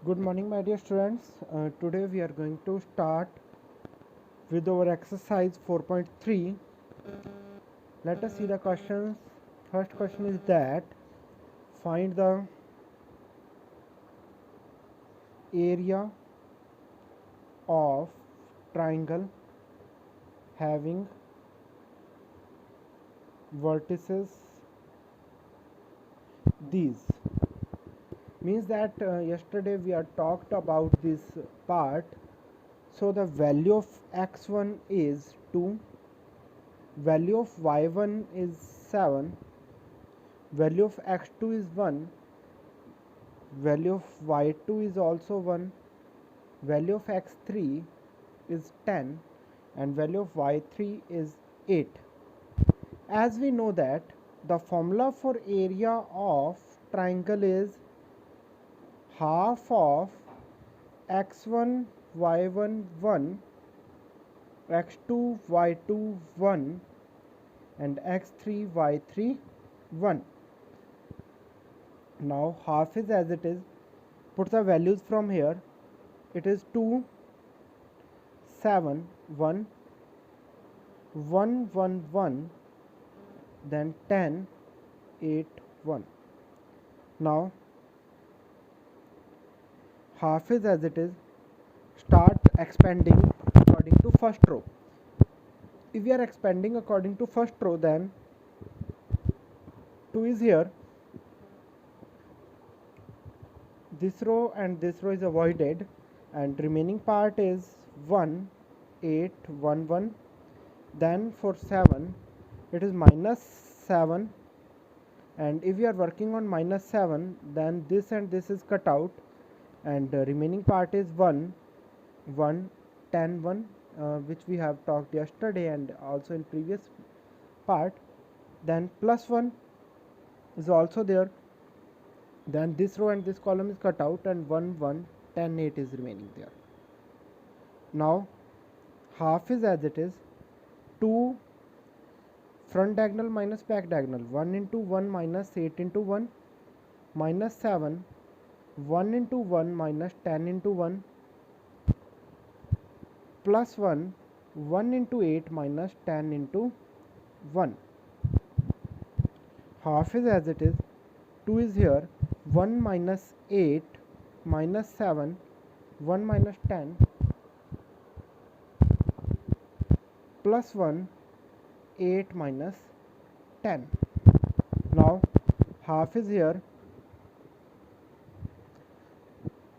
Good morning, my dear students. Today we are going to start with our exercise 4.3. Let us see the questions. First question is that find the area of triangle having vertices these. Means that yesterday we are talked about this part. So the value of x1 is 2, value of y1 is 7, value of x2 is 1, value of y2 is also 1, value of x3 is 10, and value of y3 is 8. As we know that the formula for area of triangle is half of x1 y1 1, x2 y2 1, and x3 y3 1. Now half is as it is. Put the values from here. It is 2, 7, 1, 1, 1, 1, then 10, 8, 1. Now half is as it is. Start expanding according to first row. If we are expanding according to first row, then 2 is here, this row and this row is avoided, and remaining part is 1, 8, 1, 1. Then for 7 it is minus 7, and if we are working on minus 7, then this and this is cut out, and remaining part is 1, 1, 10, 1, which we have talked yesterday and also in previous part. Then plus 1 is also there. Then this row and this column is cut out, and 1, 1, 10, 8 is remaining there. Now half is as it is. 2 front diagonal minus back diagonal, 1 into 1 minus 8 into 1, minus 7, 1 into 1 minus 10 into 1, plus 1, 1 into 8 minus 10 into 1. Half is as it is. 2 is here. 1 minus 8 minus 7, 1 minus 10, plus 1, 8 minus 10. Now half is here.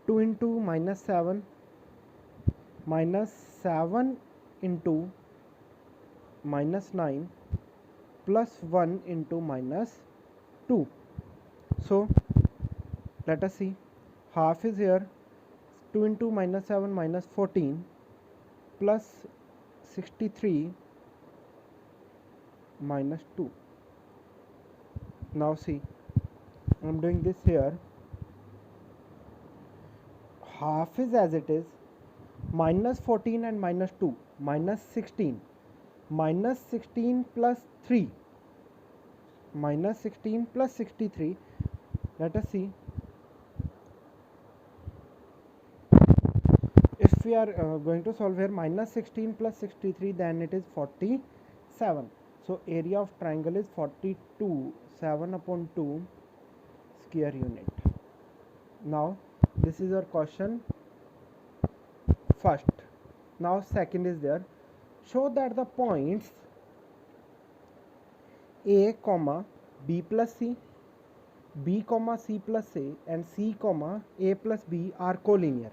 2 into minus 7, minus 7 into minus 9, plus 1 into minus 2. So let us see. Half is here. 2 into minus 7 minus 14, plus 63 minus 2. Now see, I am doing this here. Half is as it is. Minus 14 and minus 2, minus 16, minus 16 plus 3, minus 16 plus 63. Let us see. If we are going to solve here, minus 16 plus 63, then it is 47. So area of triangle is 42, 7 upon 2 square unit. Now this is our question first. Now second is there. Show that the points A comma B plus C, B comma C plus A, and C comma A plus B are collinear.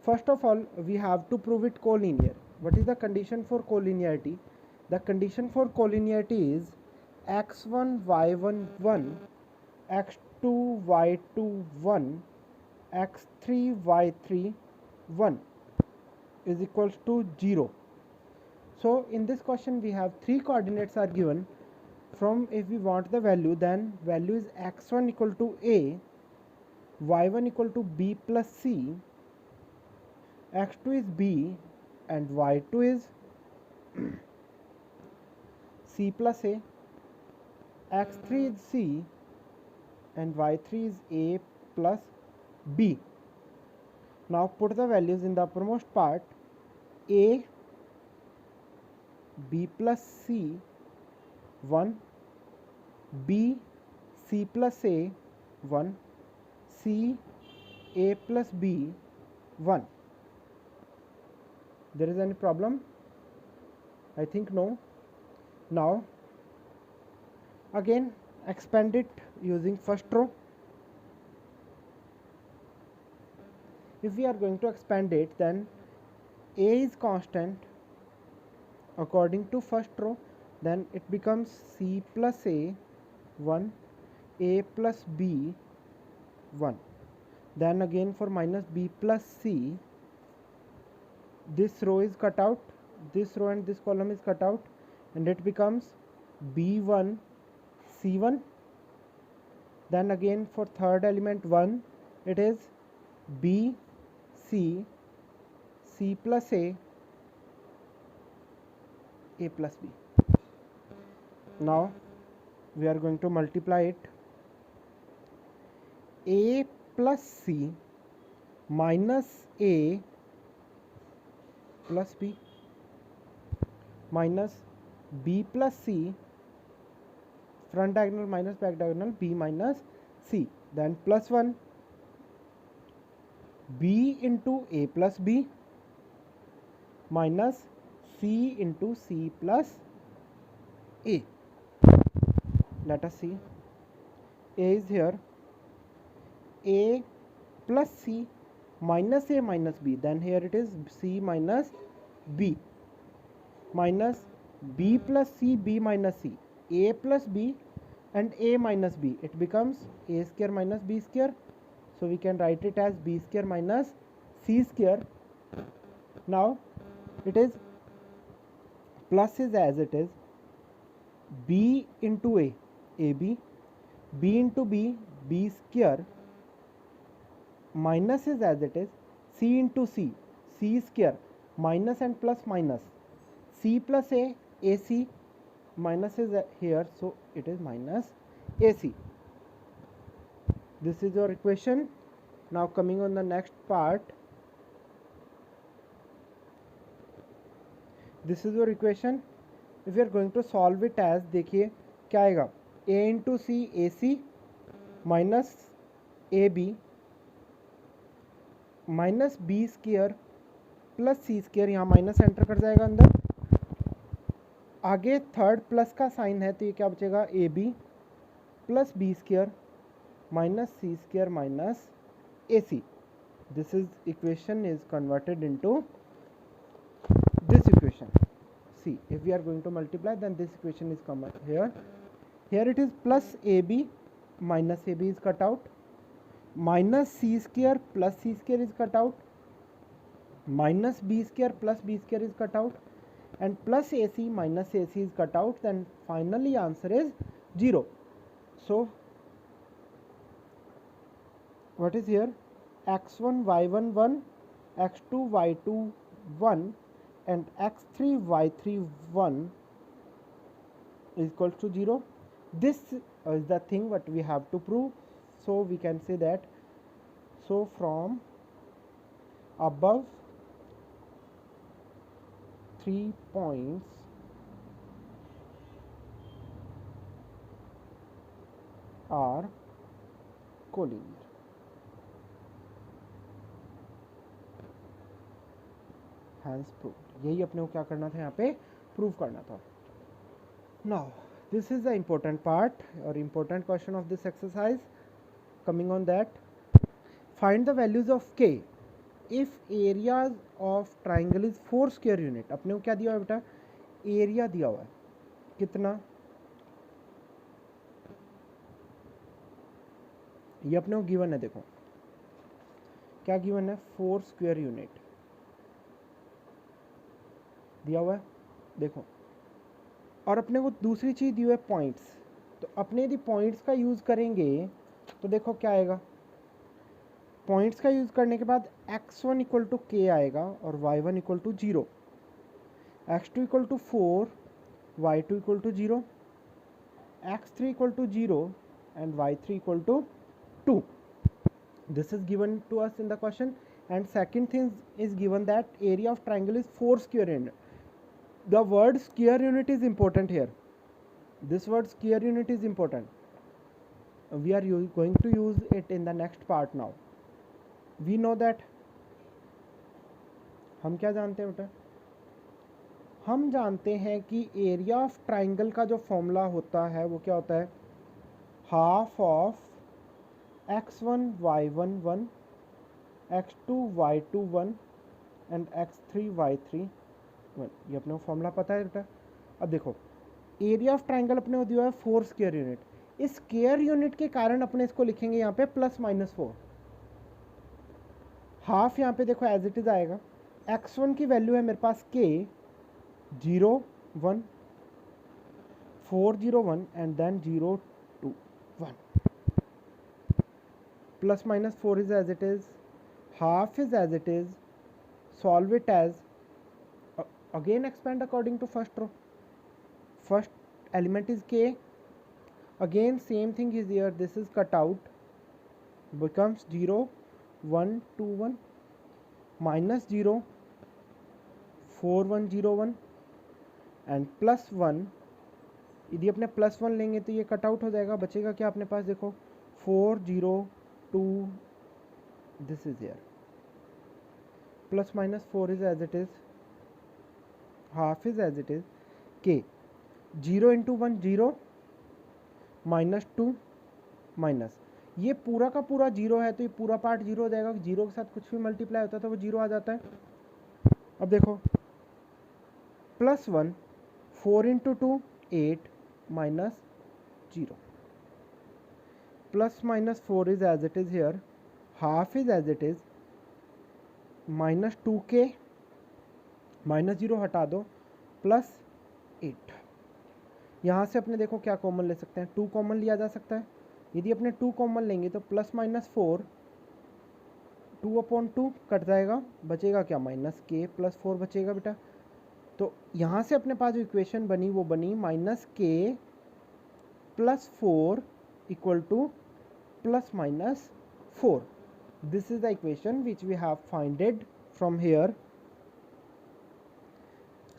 First of all, we have to prove it collinear. What is the condition for collinearity? The condition for collinearity is x1 y1 1, x2 y2 1, x3 y3 1 is equals to 0. So in this question we have 3 coordinates are given. From if we want the value, then value is x1 equal to A, y1 equal to B plus C, x2 is B, and y2 is C plus A, x3 is C, and y3 is A plus B. Now put the values in the uppermost part. A, B plus C 1, B, C plus A 1, C, A plus B 1. There is any problem? I think no. Now again expand it using first row. If we are going to expand it, then A is constant according to first row, then it becomes C plus A 1, A plus B 1. Then again for minus B plus C, this row is cut out, this row and this column is cut out, and it becomes B1 C1. Then again for third element 1, it is B C C plus A plus B. Now we are going to multiply it. A plus C minus A plus B minus B plus C, front diagonal minus back diagonal, B minus C, then plus 1, B into A plus B minus C into C plus A. Let us see. A is here. A plus C minus A minus B, then here it is C minus B minus B plus C, B minus C, A plus B and A minus B. It becomes A square minus B square. So we can write it as B square minus C square. Now it is plus is as it is, B into A, AB, B into B, B square, minus is as it is, C into C, C square, minus and plus minus, C plus A, AC, minus is here, so it is minus AC. This is your equation. Now coming on the next part, this is your equation. If you are going to solve it as, देखिए क्या आएगा, A into C AC minus AB minus B square plus C square, यहाँ minus enter कर जाएगा अंदर, आगे third plus का sign है तो ये क्या बचेगा, A B plus B square minus C square minus A C. This is equation is converted into this equation. See, if we are going to multiply, then this equation is come here. Here it is plus AB minus AB is cut out, minus C square plus C square is cut out, minus B square plus B square is cut out, and plus AC minus AC is cut out. Then finally answer is 0. So what is here, x1 y1 1, x2 y2 1 and x3 y3 1 is equal to 0. This is the thing what we have to prove. So we can say that, so from above 3 points are collinear. Hence proved. यही अपने को क्या करना था, यहाँ पे prove करना था. Now this is the important part or important question of this exercise. Coming on that, find the values of k if areas of triangle is 4 square unit. अपने को क्या दिया हुआ है बेटा, एरिया दिया हुआ है कितना, ये अपने को गिवन है. देखो क्या गिवन है, 4 स्क्वायर यूनिट दिया हुआ है. देखो, और अपने को दूसरी चीज़ दी हुई है पॉइंट्स. तो अपने यदि पॉइंट्स का यूज़ करेंगे तो देखो क्या आएगा, पॉइंट्स का यूज़ करने के बाद x1 इक्वल टू के आएगा और y1 equal to 0, x2 equal to 4, y2 equal to 0, x3 equal to 0 and y3 equal to 2. This is given to us in the question and second thing is given that area of triangle is 4 square unit. The word square unit is important here. This word square unit is important. We are going to use it in the next part now. We know that हम क्या जानते हैं बेटा, हम जानते हैं कि area of triangle का जो फॉर्मूला होता है वो क्या होता है, half of x1 y1 1 x2 y2 1 and x3 y3 1. ये अपने को फॉर्मूला पता है बेटा. अब देखो एरिया ऑफ ट्राइंगल अपने को दिया है 4 स्क्वायर यूनिट. इस स्क्वायर यूनिट के कारण अपने इसको लिखेंगे यहाँ पे +-4. हाफ यहाँ पे देखो एज इट इज आएगा. x1 की वैल्यू है मेरे पास k 0 1 4 0 1 and then 0 2 1. +-4 is as it is, half is as it is, solve it as, again expand according to first row. First element is k, again same thing is here, this is cut out, becomes 0 1 2 1 minus 0 4 1 0 1 and +1. यदि अपने +1 लेंगे तो ये cut out हो जाएगा, बचेगा क्या अपने पास, देखो 4 0 2, this is here. +-4 is as it is, half is as it is, k 0 into 1 0 -2 minus, ये पूरा का पूरा 0 है तो ये पूरा पार्ट 0 हो जाएगा. 0 के साथ कुछ भी मल्टीप्लाई होता है तो वो 0 आ जाता है. अब देखो +1 4 into 2 8 minus 0. +-4 is as it is here, half is as it is, -2k, -0 हटा दो, +8. यहाँ से अपने देखो क्या कॉमन ले सकते हैं, 2 कॉमन लिया जा सकता है. यदि अपने 2 कॉमन लेंगे तो +-4 2/2 कट जाएगा, बचेगा क्या, -k +4 बचेगा बेटा. तो यहाँ से अपने पास जो इक्वेशन बनी वो बनी -k +4 equal to +-4. This is the equation which we have finded from here.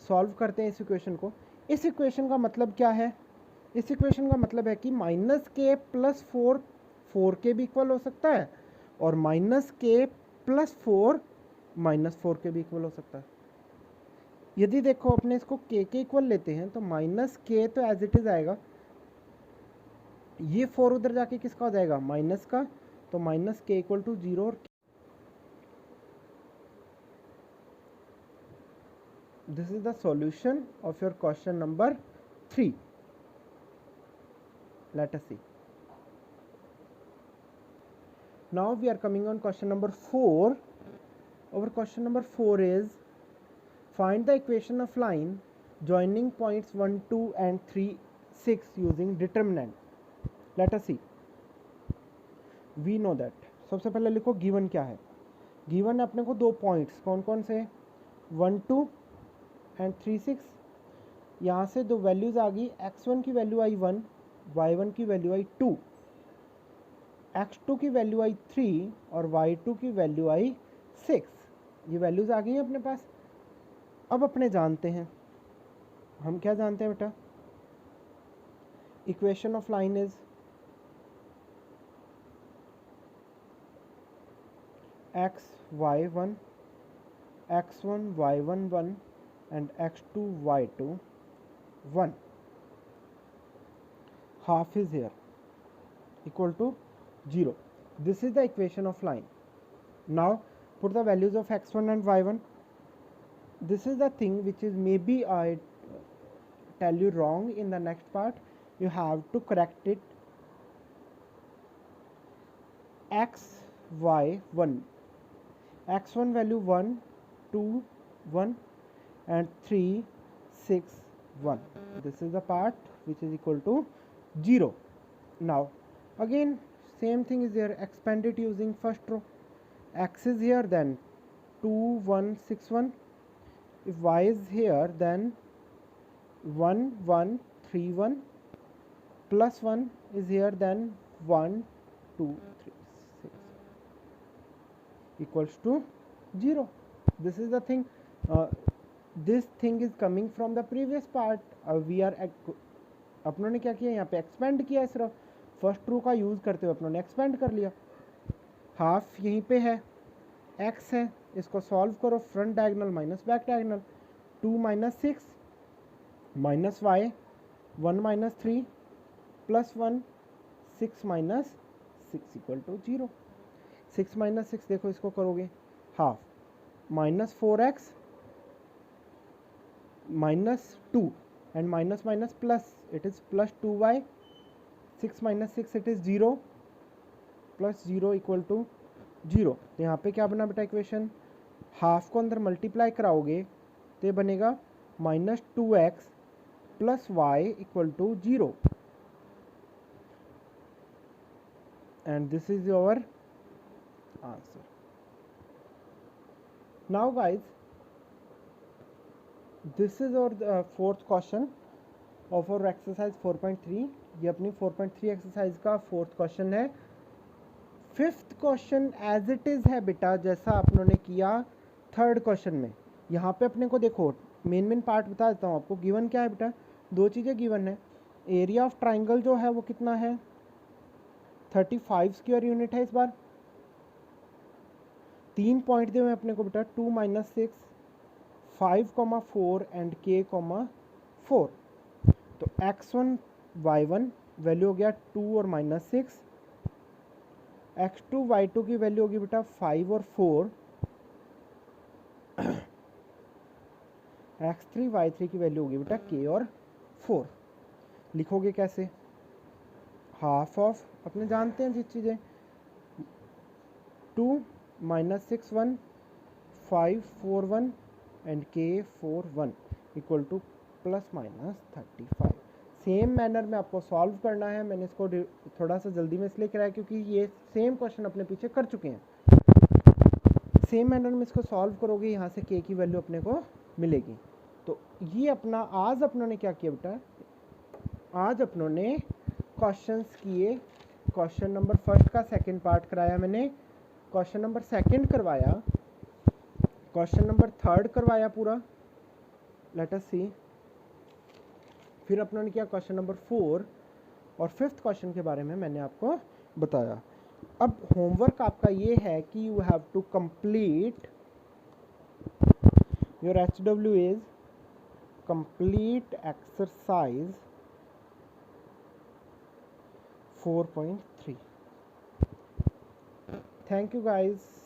Solve करते हैं इस इक्वेशन को. इस इक्वेशन का मतलब क्या है, इस इक्वेशन का मतलब है कि -k +4 4k भी इक्वल हो सकता है और -k +4 -4 के भी इक्वल हो सकता है. यदि देखो अपने इसको k के इक्वल लेते हैं तो -k तो एज इट इज आएगा, ये 4 उधर जाके किसका हो जाएगा, माइनस का, तो -k इक्वल टू 0. और this is the solution of your question number 3. Let us see. Now we are coming on question number 4. Our question number 4 is, find the equation of line joining points 1 2 and 3 6 using determinant. Let us see. We know that. सबसे पहले लिखो given क्या है. Given है अपने को 2 points, कौन कौन से, 1 2 एंड 3 6. यहाँ से 2 वैल्यूज़ आ गई, x1 की वैल्यू आई 1, y1 की वैल्यू आई 2, x2 की वैल्यू आई 3 और y2 की वैल्यू आई 6. ये वैल्यूज़ आ गई हैं अपने पास. अब अपने जानते हैं, हम क्या जानते हैं बेटा, equation of line is x1 y1 1 and x2 y2 1. Half is here equal to 0. This is the equation of line. Now put the values of x1 and y1. This is the thing which is maybe I tell you wrong in the next part. You have to correct it. x y 1, x1 value 1 2 1 and 3 6 1. This is the part which is equal to 0. Now again same thing is here, expand it using first row. X is here, then 2 1 6 1. If y is here, then 1 1 3 1 plus 1 is here, then 1 2 3 6 equals to 0. This is the thing. This thing is coming from the previous part. We are अपनों ने क्या किया, यहाँ पे expand किया, सिर्फ first true का use करते हुए अपनों ने एक्सपेंड कर लिया. हाफ यहीं पे है, x है, इसको सॉल्व करो, front diagonal minus back diagonal. 2 minus 6 minus y, 1 minus 3 plus 1, 6 minus 6 equal to 0. 6 minus 6 देखो, इसको करोगे half, minus 4x minus 2 and minus minus plus, it is plus 2y. 6 minus 6 it is 0, plus 0 equal to 0. तो यहाँ पे क्या बना बेटा equation, half को अंदर मल्टीप्लाई कराओगे तो ये बनेगा minus 2x plus Y equal to 0. And this is your answer. Now guys, this is our fourth question of our exercise 4.3. ये अपनी 4.3 एक्सरसाइज का फोर्थ क्वेश्चन है. Fifth question as it is है बेटा, जैसा अपनों ने किया थर्ड क्वेश्चन में. यहाँ पे अपने को देखो, मेन पार्ट बता देता हूँ आपको. गिवन क्या है बेटा, दो चीज़ें गिवन है. एरिया ऑफ ट्राइंगल जो है वो कितना है, 35 स्क्वायर यूनिट है. इस बार 3 पॉइंट दिए हुए अपने को बेटा, 2 माइनस 6, 5,4 एंड k, 4. तो x1 y1 वैल्यू हो गया 2 और माइनस 6. x2 y2 की वैल्यू होगी बेटा 5 और 4. x3 y3 की वैल्यू होगी बेटा k और 4. लिखोगे कैसे, हाफ ऑफ, अपने जानते हैं जिस चीज़ें, 2 minus 6 1, 5 4 1 and k 4 1 equal two plus minus 35. Same manner में आपको सॉल्व करना है. मैंने इसको थोड़ा सा जल्दी में इसलिए कराया क्योंकि ये सेम क्वेश्चन अपने पीछे कर चुके हैं. सेम मैनर में इसको सॉल्व करोगे, यहाँ से k की वैल्यू अपने को मिलेगी. तो ये अपना आज अपनों ने क्या किया बेटा, आज अपनों ने क्वेश्चंस किए. क्वेश्चन नंबर फर्स्ट का सेकंड पार्ट कराया मैंने, क्वेश्चन नंबर सेकंड करवाया, क्वेश्चन नंबर थर्ड करवाया पूरा. लेट अस सी. फिर अपनों ने किया क्वेश्चन नंबर 4 और फिफ्थ क्वेश्चन के बारे में मैंने आपको बताया. अब होमवर्क आपका ये है कि you have to complete your HW is complete exercise 4.3. Thank you guys.